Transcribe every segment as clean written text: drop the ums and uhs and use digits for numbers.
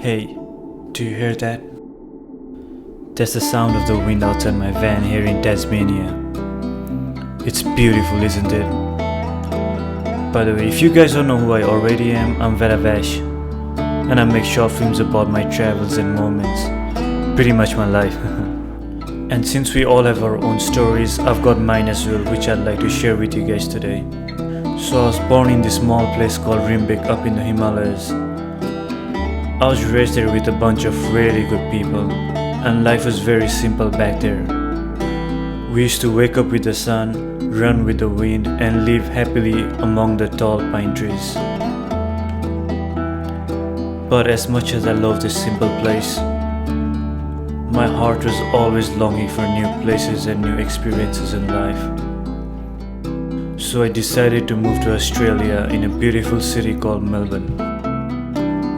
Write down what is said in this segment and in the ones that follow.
Hey, do you hear that? That's the sound of the wind outside my van here in Tasmania. It's beautiful, isn't it? By the way, if you guys don't know who I already am, I'm Varavash, and I make short films about my travels and moments. Pretty much my life. And since we all have our own stories, I've got mine as well, which I'd like to share with you guys today. So I was born in this small place called Lumix up in the Himalayas. I was raised there with a bunch of really good people, and life was very simple back there. We used to wake up with the sun, run with the wind, and live happily among the tall pine trees. But as much as I love this simple place, my heart was always longing for new places and new experiences in life. So I decided to move to Australia in a beautiful city called Melbourne.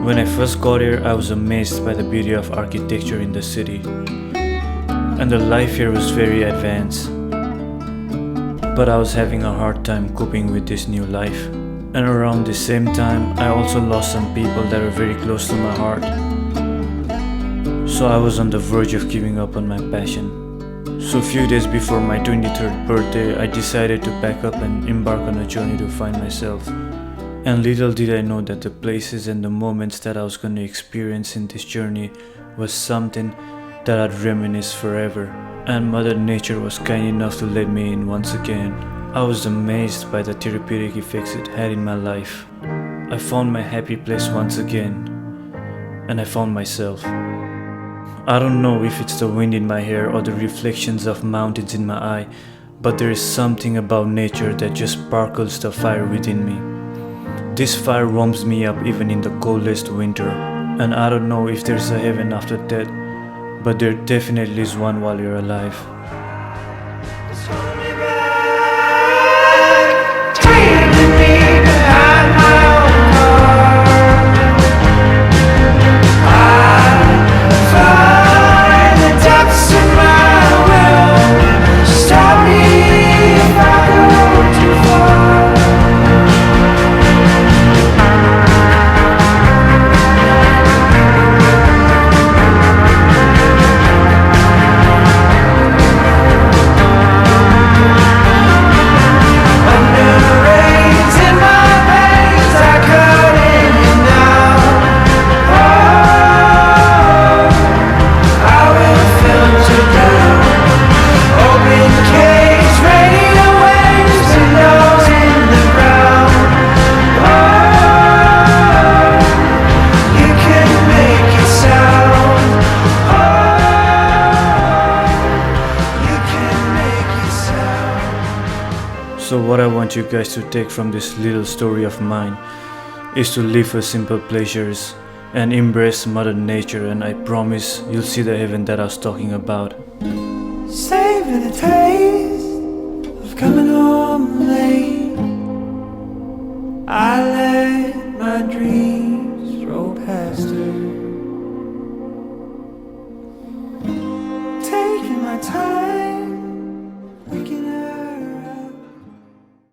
When I first got here, I was amazed by the beauty of architecture in the city, and the life here was very advanced. But I was having a hard time coping with this new life. And around the same time, I also lost some people that were very close to my heart. So I was on the verge of giving up on my passion. So a few days before my 23rd birthday, I decided to pack up and embark on a journey to find myself. And little did I know that the places and the moments that I was going to experience in this journey was something that I'd reminisce forever. And Mother Nature was kind enough to let me in once again. I was amazed by the therapeutic effects it had in my life. I found my happy place once again, and I found myself. I don't know if it's the wind in my hair or the reflections of mountains in my eye, but there is something about nature that just sparkles the fire within me. This fire warms me up even in the coldest winter, and I don't know if there's a heaven after death, but there definitely is one while you're alive. So what I want you guys to take from this little story of mine is to live for simple pleasures and embrace Mother Nature, and I promise you'll see the heaven that I was talking about. Saving the taste of coming home late, I let my dreams